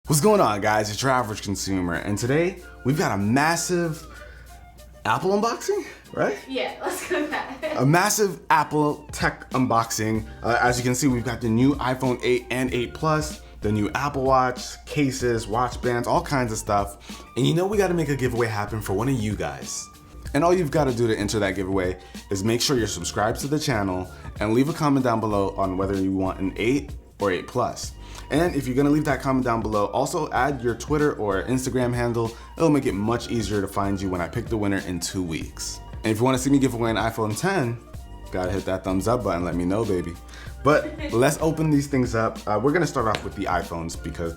What's going on, guys? It's your average consumer, and today we've got a massive Apple unboxing, right? Yeah, let's go with that. A massive Apple tech unboxing. As you can see, we've got the new iPhone 8 and 8 Plus, the new Apple Watch, cases, watch bands, all kinds of stuff. And you know we gotta make a giveaway happen for one of you guys. And all you've gotta do to enter that giveaway is make sure you're subscribed to the channel and leave a comment down below on whether you want an 8 or 8 Plus. And if you're gonna leave that comment down below, also add your Twitter or Instagram handle. It'll make it much easier to find you when I pick the winner in 2 weeks. And if you wanna see me give away an iPhone 10, gotta hit that thumbs up button, let me know, baby. But let's open these things up. We're gonna start off with the iPhones because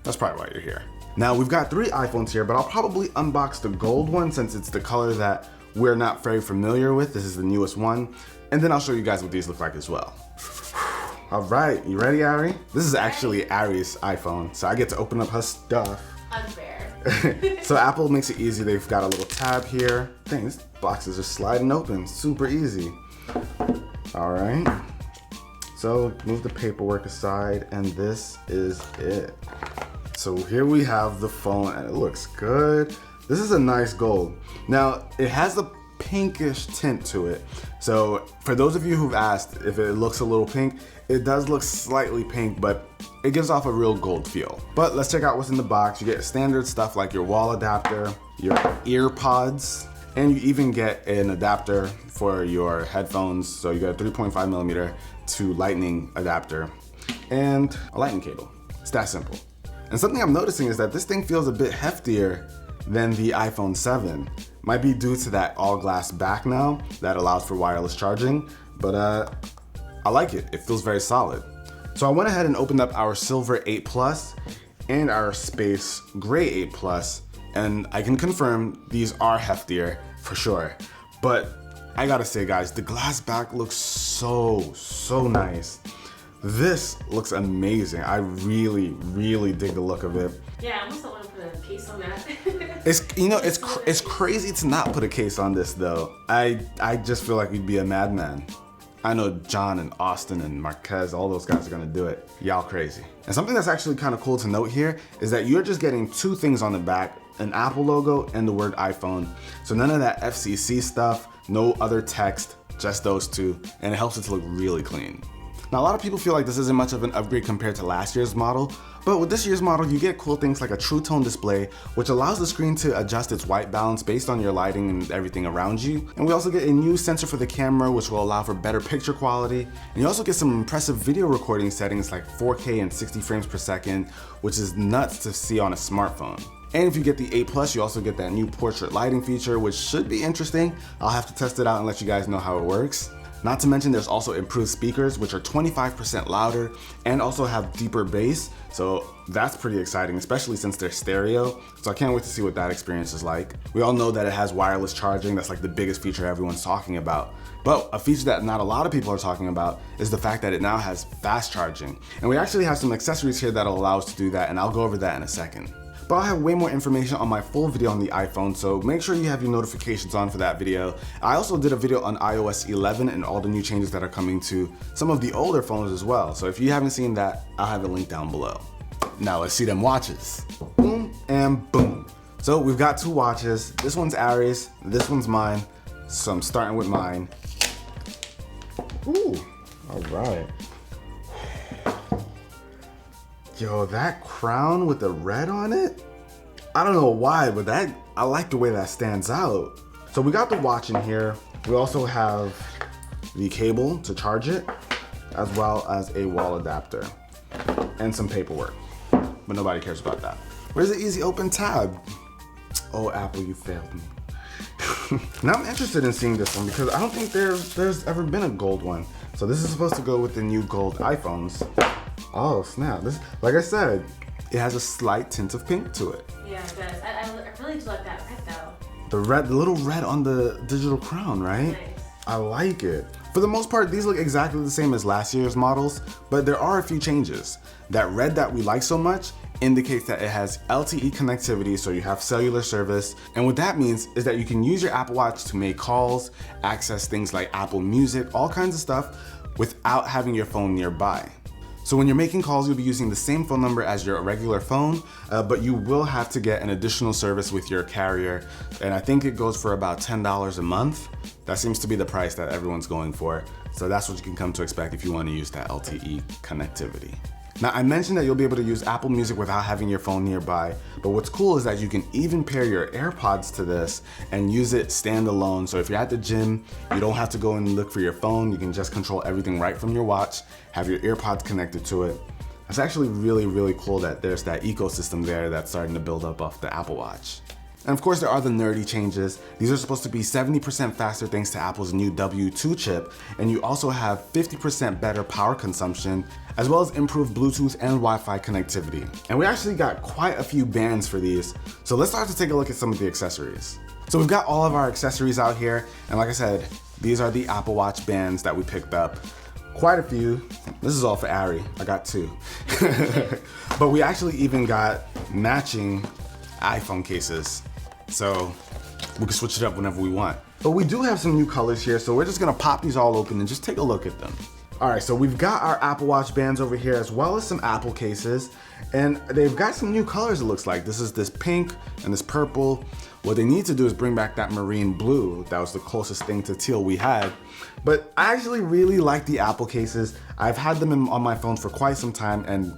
that's probably why you're here. Now we've got 3 iPhones here, but I'll probably unbox the gold one since it's the color that we're not very familiar with. This is the newest one. And then I'll show you guys what these look like as well. All right, you ready, Ari? This is actually Ari's iPhone, so I get to open up her stuff. Unfair. So Apple makes it easy. They've got a little tab here. Dang, these boxes are sliding open, super easy. All right, so move the paperwork aside, and this is it. So here we have the phone, and it looks good. This is a nice gold. Now, it has a pinkish tint to it. So for those of you who've asked if it looks a little pink, it does look slightly pink, but it gives off a real gold feel. But let's check out what's in the box. You get standard stuff like your wall adapter, your ear pods, and you even get an adapter for your headphones. So you got a 3.5mm to lightning adapter and a lightning cable. It's that simple. And something I'm noticing is that this thing feels a bit heftier than the iPhone 7. Might be due to that all glass back now that allows for wireless charging, but I like it. It feels very solid. So I went ahead and opened up our silver 8 Plus and our space gray 8 Plus, and I can confirm these are heftier for sure. But I gotta say, guys, the glass back looks so nice. This looks amazing. I really dig the look of it. Yeah, I almost don't want to put a case on that. It's crazy to not put a case on this though. I just feel like we'd be a madman. I know John and Austin and Marquez, all those guys are gonna do it. Y'all crazy. And something that's actually kind of cool to note here is that you're just getting 2 things on the back, an Apple logo and the word iPhone. So none of that FCC stuff, no other text, just those 2, and it helps it to look really clean. Now, a lot of people feel like this isn't much of an upgrade compared to last year's model, but with this year's model, you get cool things like a True Tone display, which allows the screen to adjust its white balance based on your lighting and everything around you. And we also get a new sensor for the camera, which will allow for better picture quality. And you also get some impressive video recording settings like 4K and 60 frames per second, which is nuts to see on a smartphone. And if you get the 8 Plus, you also get that new portrait lighting feature, which should be interesting. I'll have to test it out and let you guys know how it works. Not to mention there's also improved speakers, which are 25% louder and also have deeper bass. So that's pretty exciting, especially since they're stereo. So I can't wait to see what that experience is like. We all know that it has wireless charging. That's like the biggest feature everyone's talking about. But a feature that not a lot of people are talking about is the fact that it now has fast charging. And we actually have some accessories here that'll allow us to do that, and I'll go over that in a second. But I'll have way more information on my full video on the iPhone, so make sure you have your notifications on for that video. I also did a video on iOS 11 and all the new changes that are coming to some of the older phones as well. So if you haven't seen that, I'll have a link down below. Now let's see them watches. Boom and boom. So we've got 2 watches. This one's Ari's, this one's mine. So I'm starting with mine. Ooh, all right. Yo, that crown with the red on it? I don't know why, but I like the way that stands out. So we got the watch in here. We also have the cable to charge it, as well as a wall adapter and some paperwork, but nobody cares about that. Where's the easy open tab? Oh, Apple, you failed me. Now I'm interested in seeing this one because I don't think there's ever been a gold one. So this is supposed to go with the new gold iPhones. Oh snap, this, like I said, it has a slight tint of pink to it. Yeah, it does. I really do like that red though. The little red on the digital crown, right? Nice. I like it. For the most part, these look exactly the same as last year's models, but there are a few changes. That red that we like so much indicates that it has LTE connectivity, so you have cellular service. And what that means is that you can use your Apple Watch to make calls, access things like Apple Music, all kinds of stuff without having your phone nearby. So when you're making calls, you'll be using the same phone number as your regular phone, but you will have to get an additional service with your carrier. And I think it goes for about $10 a month. That seems to be the price that everyone's going for. So that's what you can come to expect if you want to use that LTE connectivity. Now, I mentioned that you'll be able to use Apple Music without having your phone nearby, but what's cool is that you can even pair your AirPods to this and use it standalone. So if you're at the gym, you don't have to go and look for your phone. You can just control everything right from your watch, have your AirPods connected to it. It's actually really, really cool that there's that ecosystem there that's starting to build up off the Apple Watch. And of course, there are the nerdy changes. These are supposed to be 70% faster thanks to Apple's new W2 chip, and you also have 50% better power consumption, as well as improved Bluetooth and Wi-Fi connectivity. And we actually got quite a few bands for these, so let's start to take a look at some of the accessories. So we've got all of our accessories out here, and like I said, these are the Apple Watch bands that we picked up. Quite a few. This is all for Ari. I got 2. But we actually even got matching iPhone cases. So we can switch it up whenever we want. But we do have some new colors here, so we're just gonna pop these all open and just take a look at them. All right, so we've got our Apple Watch bands over here as well as some Apple cases, and they've got some new colors it looks like. This is this pink and this purple. What they need to do is bring back that marine blue. That was the closest thing to teal we had. But I actually really like the Apple cases. I've had them on my phone for quite some time, and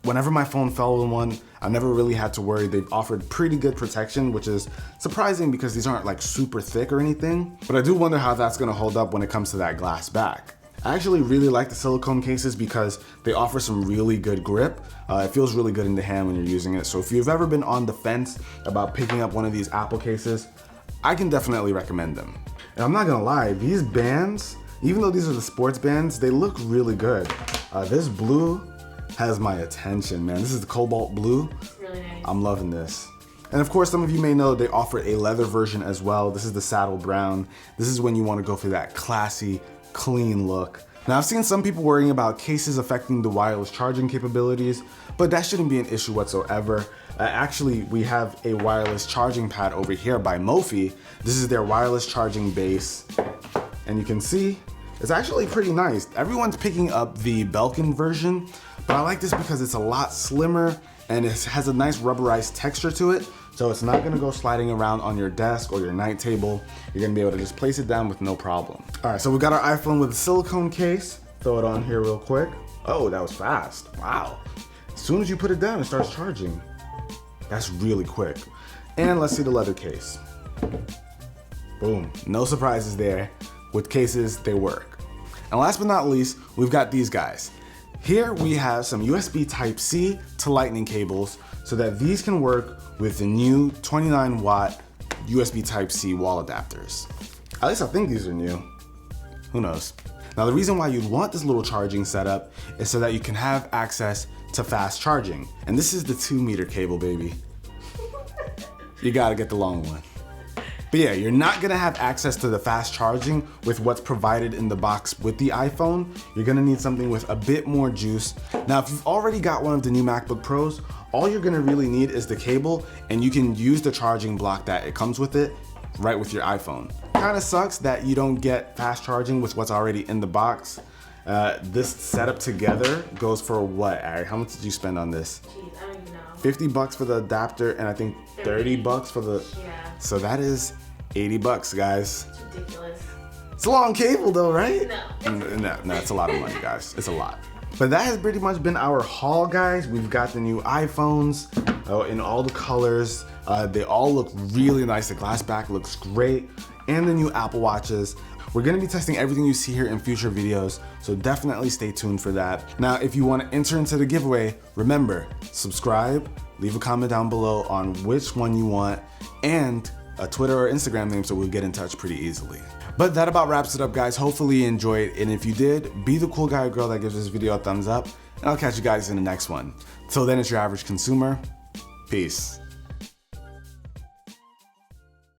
whenever my phone fell in one, I never really had to worry. They've offered pretty good protection, which is surprising because these aren't like super thick or anything. But I do wonder how that's gonna hold up when it comes to that glass back. I actually really like the silicone cases because they offer some really good grip. It feels really good in the hand when you're using it. So if you've ever been on the fence about picking up one of these Apple cases, I can definitely recommend them. And I'm not gonna lie, these bands, even though these are the sports bands, they look really good. This blue has my attention, man. This is the cobalt blue. It's really nice. I'm loving this. And of course, some of you may know they offer a leather version as well. This is the saddle brown. This is when you want to go for that classy, clean look. Now, I've seen some people worrying about cases affecting the wireless charging capabilities, but that shouldn't be an issue whatsoever. Actually, we have a wireless charging pad over here by Mophie. This is their wireless charging base. And you can see, it's actually pretty nice. Everyone's picking up the Belkin version, but I like this because it's a lot slimmer and it has a nice rubberized texture to it. So it's not gonna go sliding around on your desk or your night table. You're gonna be able to just place it down with no problem. All right, so we got our iPhone with a silicone case. Throw it on here real quick. Oh, that was fast, wow. As soon as you put it down, it starts charging. That's really quick. And let's see the leather case. Boom, no surprises there. With cases, they work. And last but not least, we've got these guys. Here we have some USB Type-C to Lightning cables so that these can work with the new 29-watt USB Type-C wall adapters. At least I think these are new. Who knows? Now the reason why you'd want this little charging setup is so that you can have access to fast charging. And this is the 2-meter cable, baby. You gotta get the long one. But yeah, you're not gonna have access to the fast charging with what's provided in the box with the iPhone. You're gonna need something with a bit more juice. Now, if you've already got one of the new MacBook Pros, all you're gonna really need is the cable, and you can use the charging block that it comes with it right with your iPhone. Kinda sucks that you don't get fast charging with what's already in the box. This setup together goes for what, Ari? How much did you spend on this? Jeez, I don't even know. 50 bucks for the adapter, and I think 30 bucks for the... Yeah. So that is 80 bucks, guys. It's ridiculous. It's a long cable though, right? No. No, it's a lot of money, guys. It's a lot. But that has pretty much been our haul, guys. We've got the new iPhones in all the colors. They all look really nice. The glass back looks great. And the new Apple Watches. We're gonna be testing everything you see here in future videos, so definitely stay tuned for that. Now, if you wanna enter into the giveaway, remember, subscribe, leave a comment down below on which one you want, and a Twitter or Instagram name so we'll get in touch pretty easily. But that about wraps it up, guys. Hopefully you enjoyed, and if you did, be the cool guy or girl that gives this video a thumbs up, and I'll catch you guys in the next one. Till then, it's your average consumer. Peace.